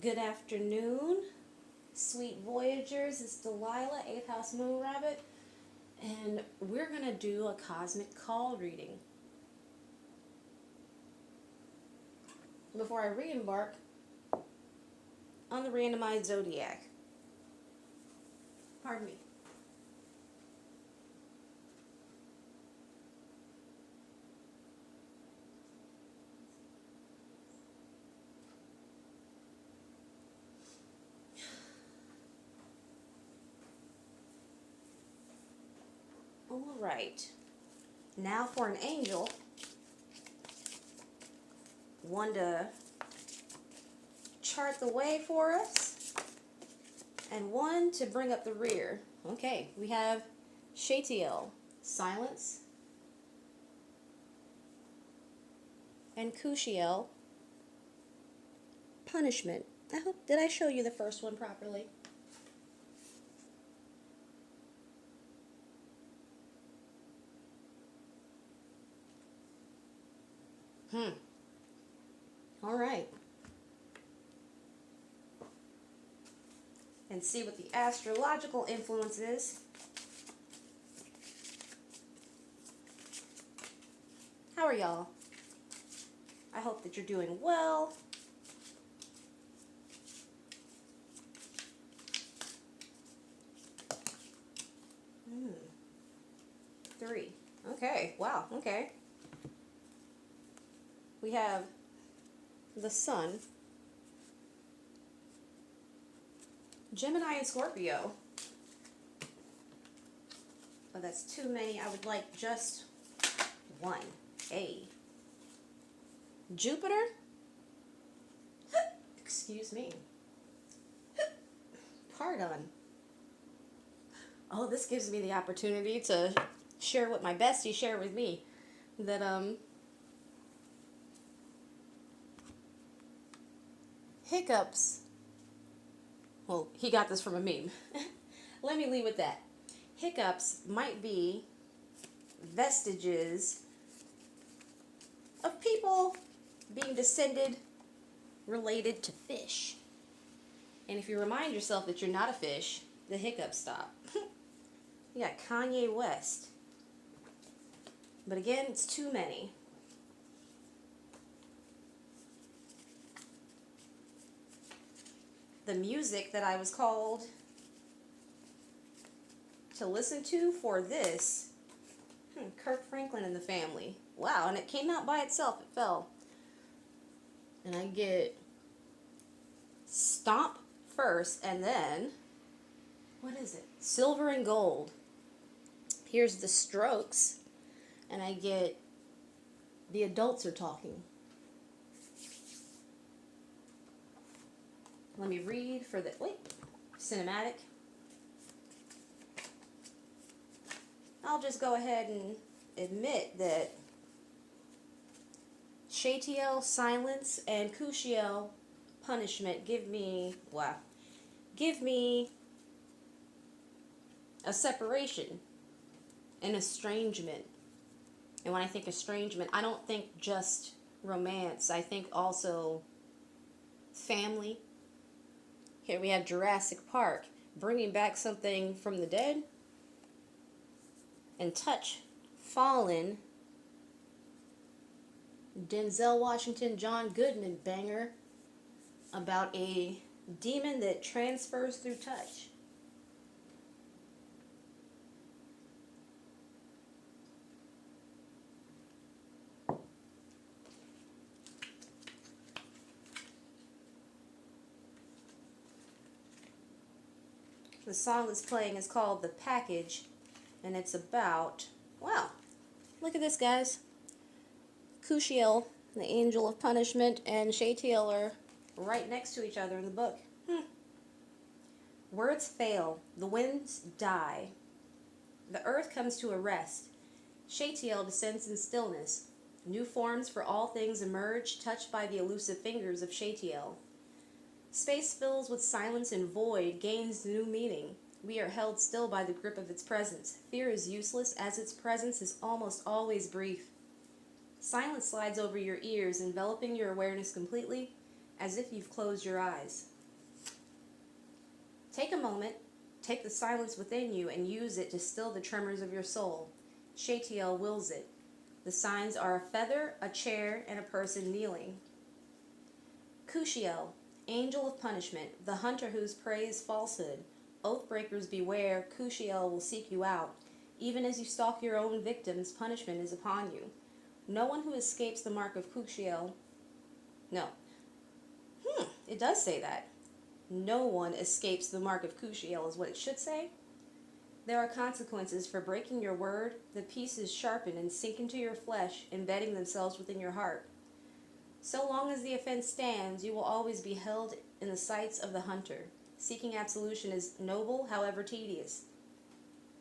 Good afternoon, sweet Voyagers. It's Delilah, 8th House Moon Rabbit, and we're going to do a cosmic call reading. Before I re-embark on the randomized zodiac. Pardon me. All right. Now for an angel, one to chart the way for us, and one to bring up the rear. Okay, we have Shatiel, silence, and Kushiel, punishment. Did I show you the first one properly? All right. And see what the astrological influence is. How are y'all? I hope that you're doing well. Three. Okay. Wow. Okay. We have the Sun, Gemini, and Scorpio. But that's too many. I would like just one. A. Jupiter. Excuse me. Pardon. Oh, this gives me the opportunity to share what my bestie shared with me. That, hiccups. Well, he got this from a meme. Let me leave with that. Hiccups might be vestiges of people being descended related to fish. And if you remind yourself that you're not a fish, the hiccups stop. You got Kanye West. But again, it's too many. The music that I was called to listen to for this, Kirk Franklin and the Family. Wow, and it came out by itself. It fell. And I get Stomp first, and then, what is it? Silver and Gold. Here's the Strokes, and I get The Adults Are Talking. Let me read for the, cinematic. I'll just go ahead and admit that Shatiel, silence, and Kushiel, punishment, give me a separation, an estrangement. And when I think estrangement, I don't think just romance. I think also family. Here we have Jurassic Park, bringing back something from the dead. And Touch, Fallen, Denzel Washington, John Goodman banger about a demon that transfers through touch. The song that's playing is called The Package, and it's about, wow, look at this, guys. Kushiel, the angel of punishment, and Shatiel are right next to each other in the book. Words fail, the winds die. The earth comes to a rest. Shatiel descends in stillness. New forms for all things emerge, touched by the elusive fingers of Shatiel. Space fills with silence and void, gains new meaning. We are held still by the grip of its presence. Fear is useless, as its presence is almost always brief. Silence slides over your ears, enveloping your awareness completely, as if you've closed your eyes. Take a moment, take the silence within you, and use it to still the tremors of your soul. Shatiel wills it. The signs are a feather, a chair, and a person kneeling. Kushiel, angel of punishment, the hunter whose prey is falsehood. Oathbreakers beware, Kushiel will seek you out. Even as you stalk your own victims, punishment is upon you. No one who escapes the mark of Kushiel... No. It does say that. No one escapes the mark of Kushiel is what it should say. There are consequences for breaking your word. The pieces sharpen and sink into your flesh, embedding themselves within your heart. So long as the offense stands, you will always be held in the sights of the hunter. Seeking absolution is noble, however tedious.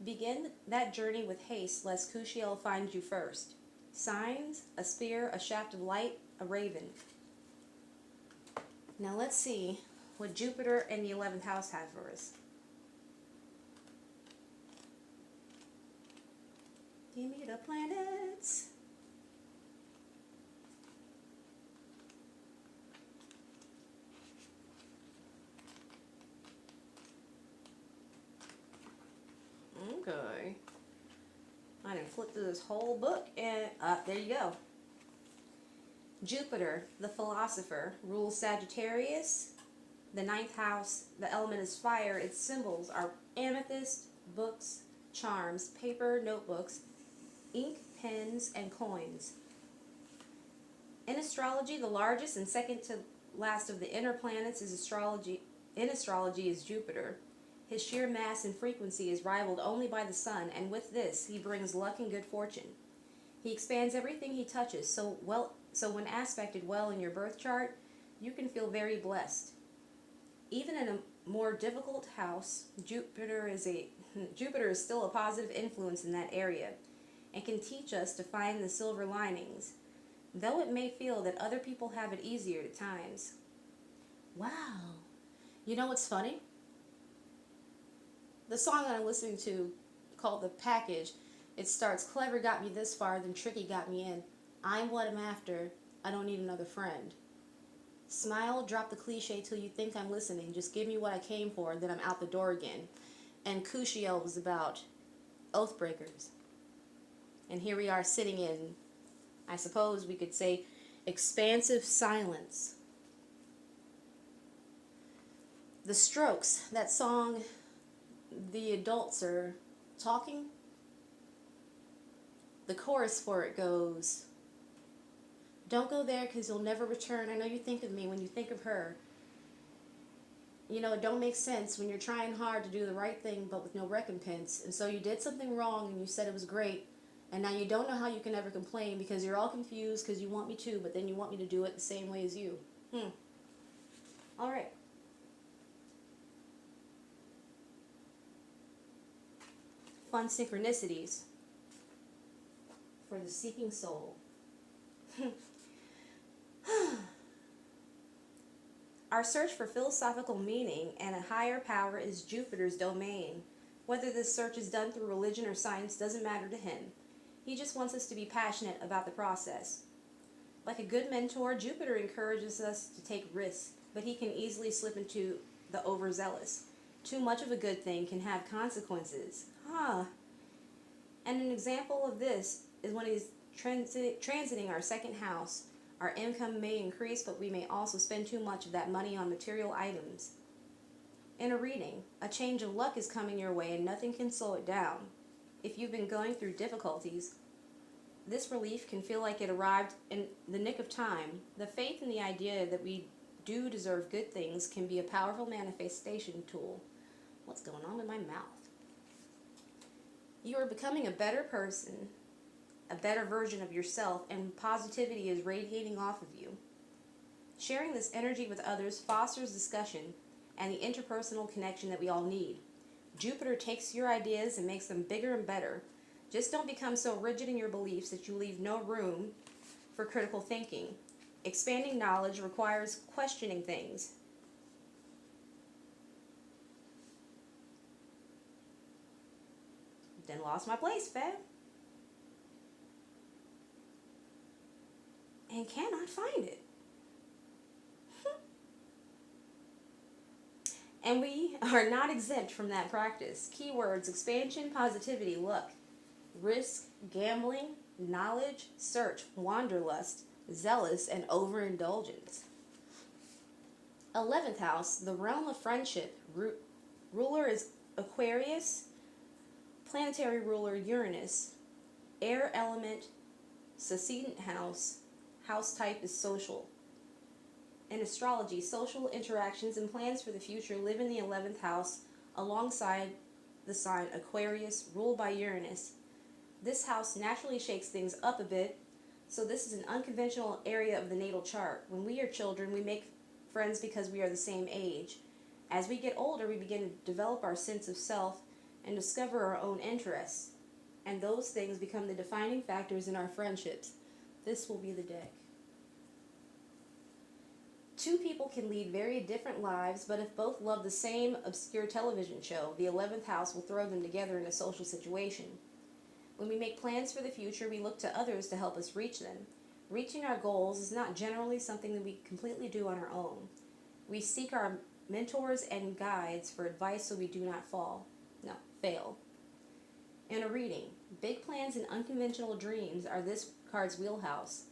Begin that journey with haste, lest Kushiel find you first. Signs: a spear, a shaft of light, a raven. Now let's see what Jupiter and the 11th house have for us. Give me the planets. Okay. I done flipped through this whole book and there you go. Jupiter, the philosopher, rules Sagittarius. The 9th house, the element is fire. Its symbols are amethyst, books, charms, paper, notebooks, ink, pens, and coins. In astrology, the largest and second to last of the inner planets is Jupiter. His sheer mass and frequency is rivaled only by the sun, and with this, he brings luck and good fortune. He expands everything he touches, so when aspected well in your birth chart, you can feel very blessed. Even in a more difficult house, Jupiter is still a positive influence in that area, and can teach us to find the silver linings, though it may feel that other people have it easier at times. Wow. You know what's funny? The song that I'm listening to, called The Package, it starts, clever got me this far, then tricky got me in. I'm what I'm after, I don't need another friend. Smile, drop the cliche till you think I'm listening, just give me what I came for, then I'm out the door again. And Kushiel was about oathbreakers. And here we are sitting in, I suppose we could say, expansive silence. The Strokes, that song, the adults are talking. The chorus for it goes, don't go there because you'll never return. I know you think of me when you think of her. You know, it don't make sense when you're trying hard to do the right thing but with no recompense. And so you did something wrong and you said it was great. And now you don't know how you can ever complain because you're all confused because you want me to, but then you want me to do it the same way as you. All right. Fun synchronicities for the seeking soul. Our search for philosophical meaning and a higher power is Jupiter's domain. Whether this search is done through religion or science doesn't matter to him. He just wants us to be passionate about the process. Like a good mentor, Jupiter encourages us to take risks, but he can easily slip into the overzealous. Too much of a good thing can have consequences. And an example of this is when he's transiting our 2nd house. Our income may increase, but we may also spend too much of that money on material items. In a reading, a change of luck is coming your way and nothing can slow it down. If you've been going through difficulties, this relief can feel like it arrived in the nick of time. The faith in the idea that we do deserve good things can be a powerful manifestation tool. What's going on in my mouth? You are becoming a better person, a better version of yourself, and positivity is radiating off of you. Sharing this energy with others fosters discussion and the interpersonal connection that we all need. Jupiter takes your ideas and makes them bigger and better. Just don't become so rigid in your beliefs that you leave no room for critical thinking. Expanding knowledge requires questioning things. Then lost my place, fam. And cannot find it. And we are not exempt from that practice. Keywords: expansion, positivity, luck, risk, gambling, knowledge, search, wanderlust, zealous, and overindulgence. 11th house, the realm of friendship. Ruler is Aquarius, planetary ruler Uranus, air element, succedent house, house type is social. In astrology, social interactions and plans for the future live in the 11th house alongside the sign Aquarius, ruled by Uranus. This house naturally shakes things up a bit, so this is an unconventional area of the natal chart. When we are children, we make friends because we are the same age. As we get older, we begin to develop our sense of self and discover our own interests, and those things become the defining factors in our friendships. This will be the deck. Two people can lead very different lives, but if both love the same obscure television show, the 11th house will throw them together in a social situation. When we make plans for the future, we look to others to help us reach them. Reaching our goals is not generally something that we completely do on our own. We seek our mentors and guides for advice so we do not fail. In a reading, big plans and unconventional dreams are this card's wheelhouse.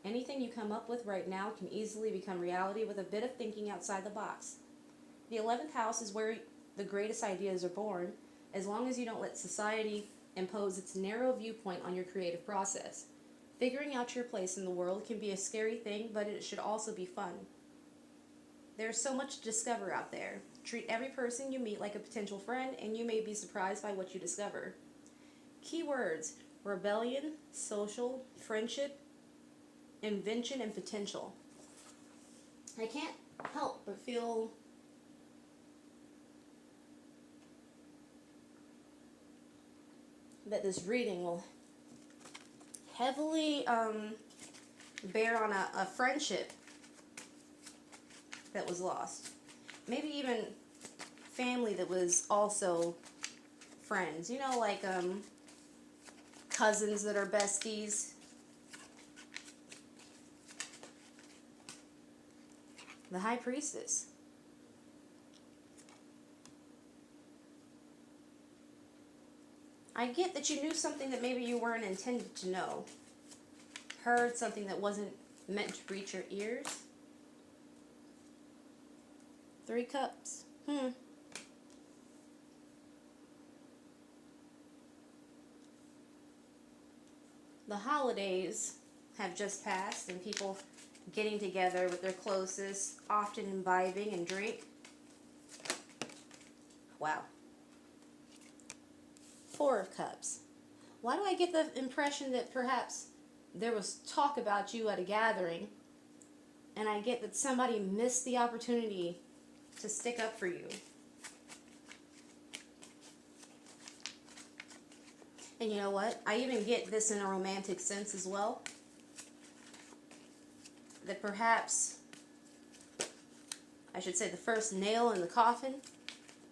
Anything you come up with right now can easily become reality with a bit of thinking outside the box. The 11th house is where the greatest ideas are born, as long as you don't let society impose its narrow viewpoint on your creative process. Figuring out your place in the world can be a scary thing, but it should also be fun. There's so much to discover out there. Treat every person you meet like a potential friend, and you may be surprised by what you discover. Keywords: rebellion, social, friendship, invention, and potential. I can't help but feel that this reading will heavily bear on a friendship that was lost. Maybe even family that was also friends. You know, like cousins that are besties. The High Priestess. I get that you knew something that maybe you weren't intended to know. Heard something that wasn't meant to reach your ears. 3 Cups. The holidays have just passed, and people getting together with their closest, often imbibing and drink. Wow. 4 of Cups. Why do I get the impression that perhaps there was talk about you at a gathering, and I get that somebody missed the opportunity to stick up for you? And you know what? I even get this in a romantic sense as well. That perhaps, I should say, the first nail in the coffin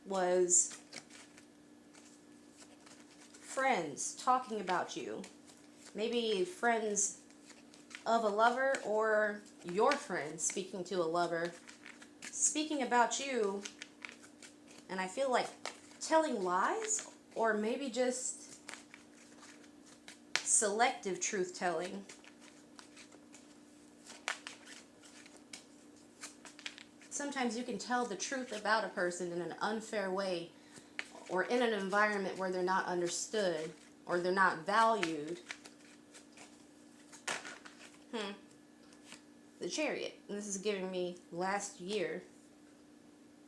was friends talking about you. Maybe friends of a lover, or your friend speaking to a lover, speaking about you, and I feel like telling lies, or maybe just selective truth-telling. Sometimes you can tell the truth about a person in an unfair way, or in an environment where they're not understood, or they're not valued. The Chariot. And this is giving me last year,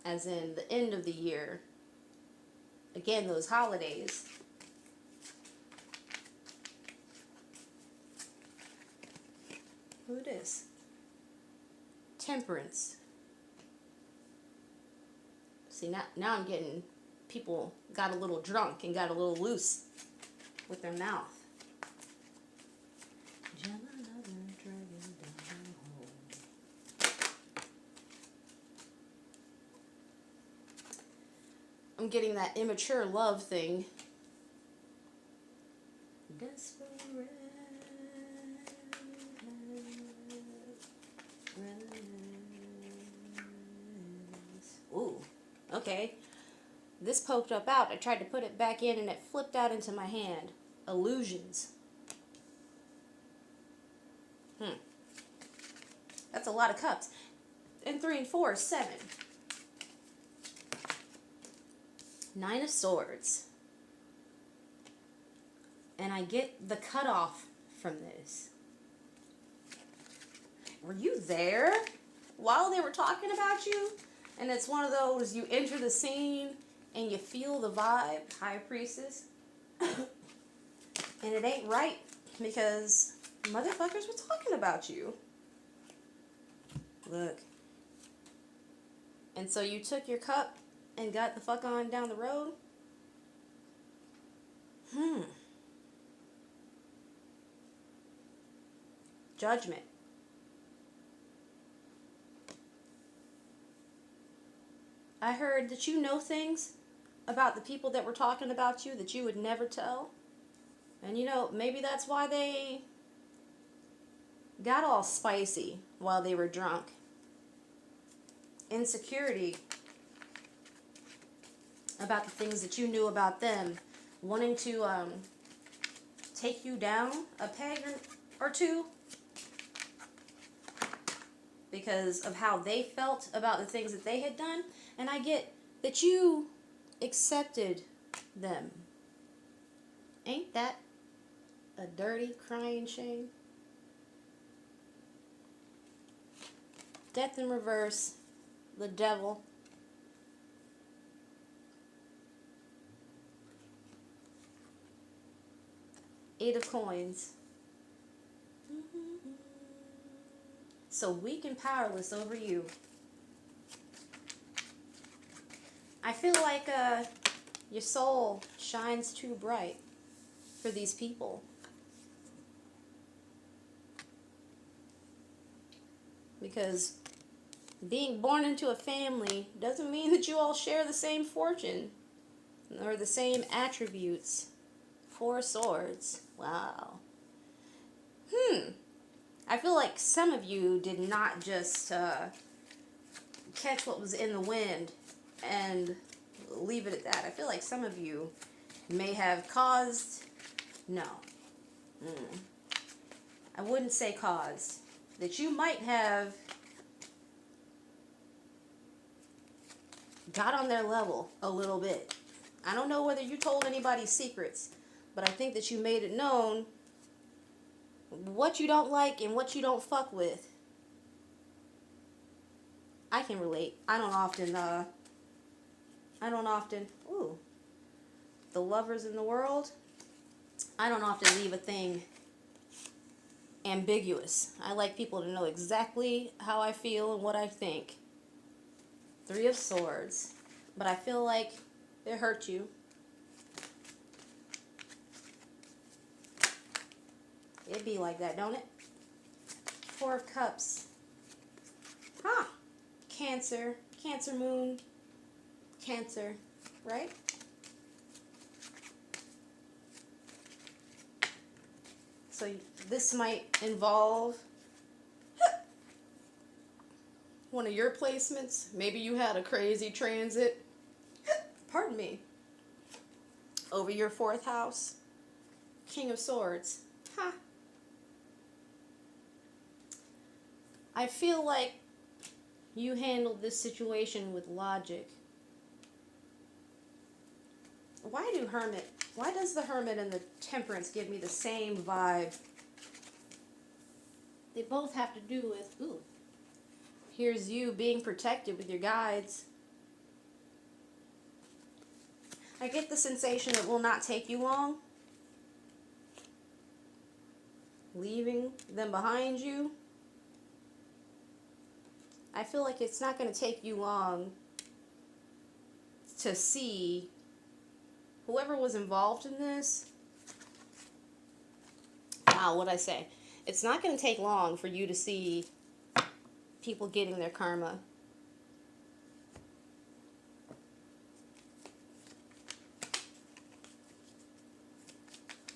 as in the end of the year. Again, those holidays. Who it is? Temperance. See, now I'm getting people got a little drunk and got a little loose with their mouth. I'm getting that immature love thing. Ooh. Okay. This poked up out. I tried to put it back in and it flipped out into my hand. Illusions. That's a lot of cups. And 3 and 4 is 7. 9 of Swords. And I get the cutoff from this. Were you there while they were talking about you? And it's one of those, you enter the scene and you feel the vibe, High Priestess. And it ain't right because motherfuckers were talking about you. Look. And so you took your cup and got the fuck on down the road? Judgment. I heard that you know things about the people that were talking about you that you would never tell. And you know, maybe that's why they got all spicy while they were drunk. Insecurity about the things that you knew about them. Wanting to take you down a peg or two. Because of how they felt about the things that they had done. And I get that you accepted them. Ain't that a dirty, crying shame? Death in reverse. The devil. Eight of Coins. So weak and powerless over you. I feel like your soul shines too bright for these people. Because being born into a family doesn't mean that you all share the same fortune or the same attributes. 4 Swords. Wow. I feel like some of you did not just catch what was in the wind and leave it at that. I feel like some of you may have caused... No. I wouldn't say caused. That you might have got on their level a little bit. I don't know whether you told anybody's secrets, but I think that you made it known what you don't like and what you don't fuck with. I can relate. I don't often, ooh, the lovers in the world, I don't often leave a thing ambiguous. I like people to know exactly how I feel and what I think. 3 of Swords. But I feel like it hurt you. It be like that, don't it? 4 of Cups. Huh. Cancer. Cancer moon. Cancer. Right? So this might involve one of your placements. Maybe you had a crazy transit. Pardon me. Over your 4th house. King of Swords. Huh. I feel like you handled this situation with logic. Why does the Hermit and the Temperance give me the same vibe? They both have to do with, ooh, here's you being protected with your guides. I get the sensation it will not take you long. Leaving them behind you. I feel like it's not going to take you long to see whoever was involved in this. Wow, what'd I say? It's not going to take long for you to see people getting their karma.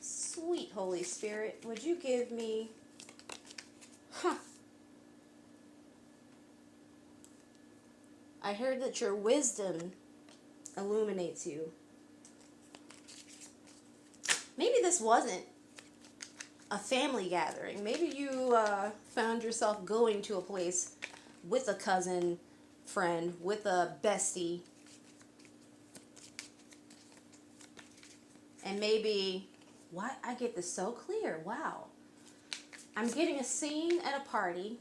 Sweet Holy Spirit, would you give me... I heard that your wisdom illuminates you. Maybe this wasn't a family gathering. Maybe you found yourself going to a place with a cousin, friend, with a bestie. And maybe, why I get this so clear, wow. I'm getting a scene at a party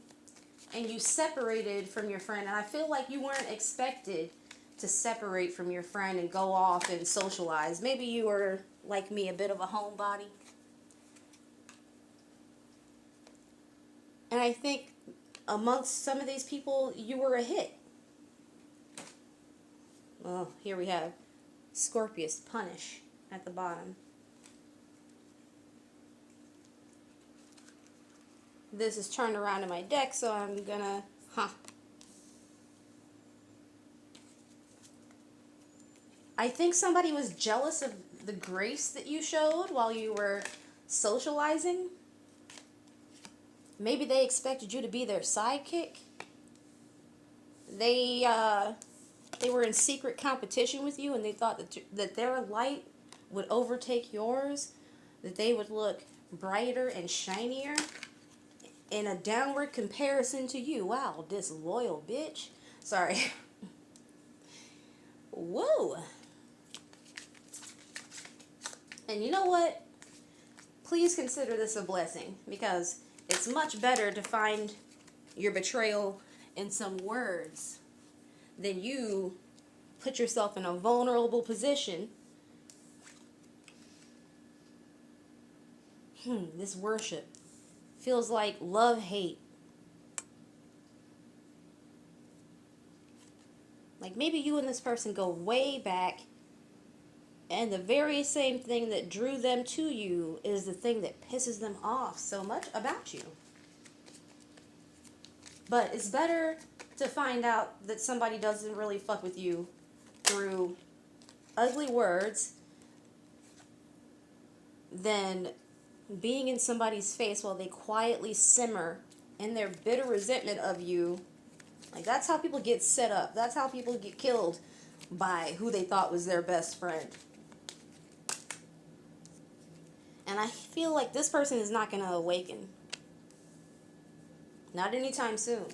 and you separated from your friend, and I feel like you weren't expected to separate from your friend and go off and socialize. Maybe you were, like me, a bit of a homebody. And I think amongst some of these people, you were a hit. Well, here we have Scorpius punish at the bottom. This is turned around in my deck, so I'm gonna, I think somebody was jealous of the grace that you showed while you were socializing. Maybe they expected you to be their sidekick. They were in secret competition with you, and they thought that their light would overtake yours, that they would look brighter and shinier in a downward comparison to you. Wow, disloyal bitch. Sorry. Whoa. And you know what? Please consider this a blessing, because it's much better to find your betrayal in some words than you put yourself in a vulnerable position. This worship feels like love-hate. Like maybe you and this person go way back, and the very same thing that drew them to you is the thing that pisses them off so much about you. But it's better to find out that somebody doesn't really fuck with you through ugly words than being in somebody's face while they quietly simmer in their bitter resentment of you. Like, that's how people get set up. That's how people get killed by who they thought was their best friend. And I feel like this person is not going to awaken. Not anytime soon.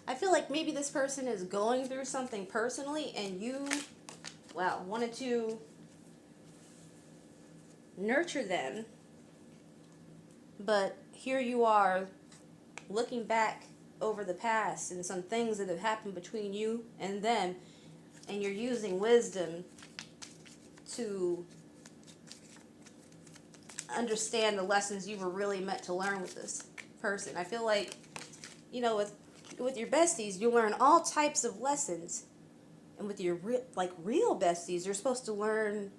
I feel like maybe this person is going through something personally, and you, well, wanted to nurture them. But here you are looking back over the past and some things that have happened between you and them, and you're using wisdom to understand the lessons you were really meant to learn with this person. I feel like, you know, with your besties, you learn all types of lessons, and with your real besties, you're supposed to learn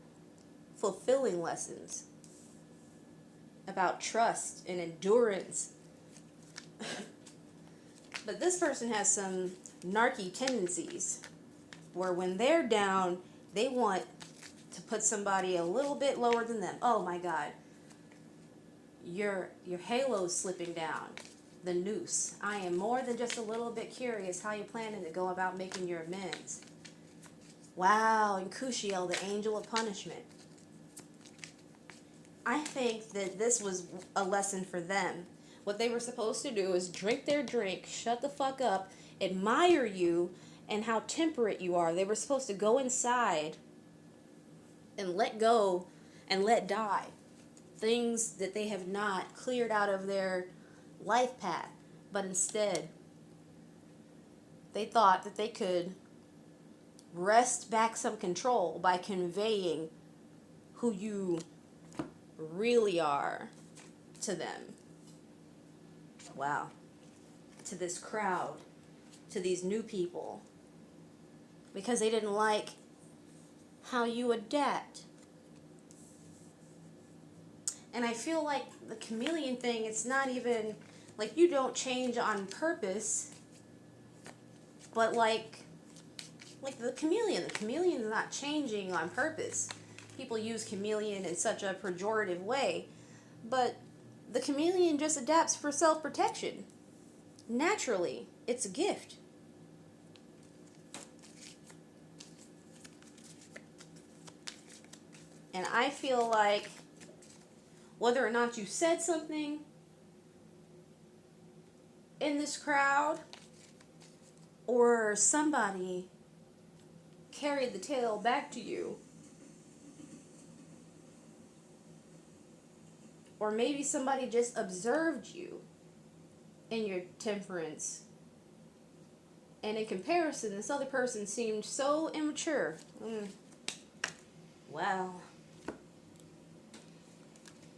fulfilling lessons about trust and endurance. But this person has some narky tendencies where when they're down, they want to put somebody a little bit lower than them. Oh my God. Your halo's slipping down. The noose. I am more than just a little bit curious how you're planning to go about making your amends. Wow, and Kushiel, the angel of punishment. I think that this was a lesson for them. What they were supposed to do is drink their drink, shut the fuck up, admire you, and how temperate you are. They were supposed to go inside and let go and let die. Things that they have not cleared out of their life path. But instead, they thought that they could wrest back some control by conveying who you really are to them. Wow. To this crowd, to these new people, because they didn't like how you adapt. And I feel like the chameleon thing, it's not even like you don't change on purpose, but like the chameleon's not changing on purpose. People use chameleon in such a pejorative way, but The chameleon just adapts for self-protection. Naturally, it's a gift. And I feel like whether or not you said something in this crowd or somebody carried the tale back to you, or maybe somebody just observed you in your temperance, and in comparison, this other person seemed so immature. Wow.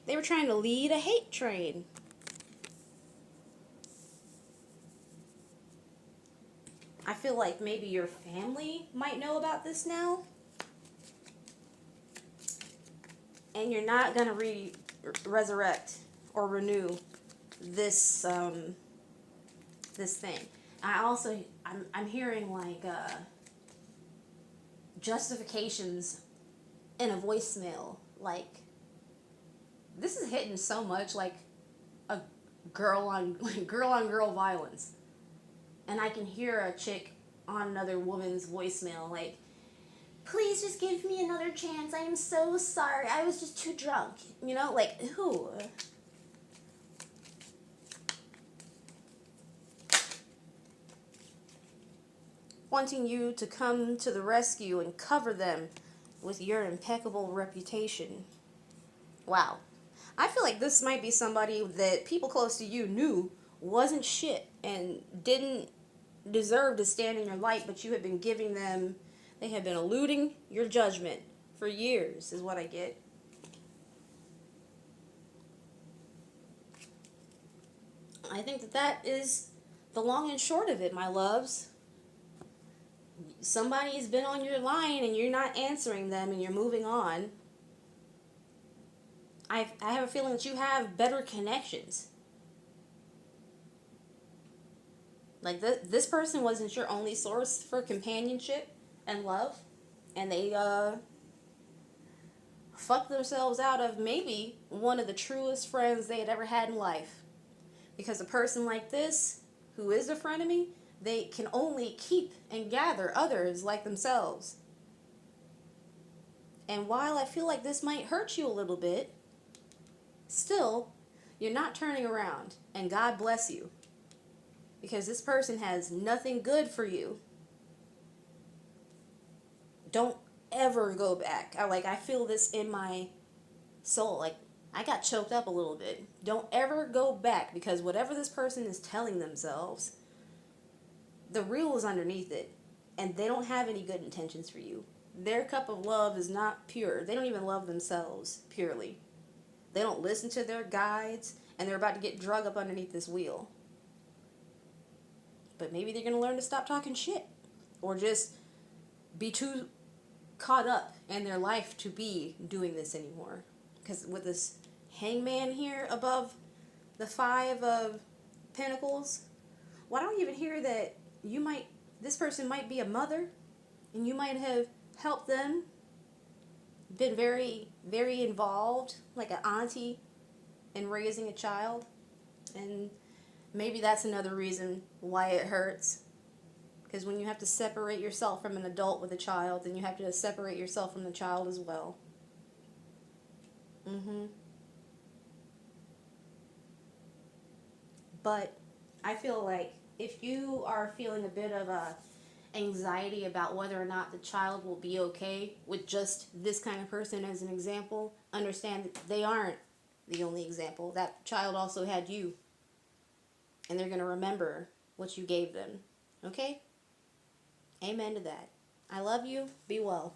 They were trying to lead a hate train. I feel like maybe your family might know about this now. And you're not going to resurrect or renew this this thing. I'm hearing like justifications in a voicemail. Like, this is hitting so much like a girl on girl violence. And I can hear a chick on another woman's voicemail like, please just give me another chance. I am so sorry. I was just too drunk. You know, like, who? Wanting you to come to the rescue and cover them with your impeccable reputation. Wow. I feel like this might be somebody that people close to you knew wasn't shit and didn't deserve to stand in your light, but you have been giving them, they have been eluding your judgment for years, is what I get. I think that that is the long and short of it, my loves. Somebody's been on your line and you're not answering them and you're moving on. I have a feeling that you have better connections. Like, this person wasn't your only source for companionship and love. And they fucked themselves out of maybe one of the truest friends they had ever had in life. Because a person like this, who is a frenemy, they can only keep and gather others like themselves. And while I feel like this might hurt you a little bit, still, you're not turning around. And God bless you. Because this person has nothing good for you. Don't ever go back. I feel this in my soul. Like, I got choked up a little bit. Don't ever go back, because whatever this person is telling themselves, the real is underneath it. And they don't have any good intentions for you. Their cup of love is not pure. They don't even love themselves purely. They don't listen to their guides, and they're about to get drug up underneath this wheel. But maybe they're going to learn to stop talking shit. Or just be too caught up in their life to be doing this anymore. Because with this hangman here above the 5 of Pentacles, well, I don't even hear that this person might be a mother, and you might have helped them, been very, very involved, like an auntie in raising a child. And maybe that's another reason why it hurts. Because when you have to separate yourself from an adult with a child, then you have to separate yourself from the child as well. But I feel like if you are feeling a bit of anxiety about whether or not the child will be okay with just this kind of person as an example, understand that they aren't the only example. That child also had you. And they're going to remember what you gave them. Okay? Amen to that. I love you. Be well.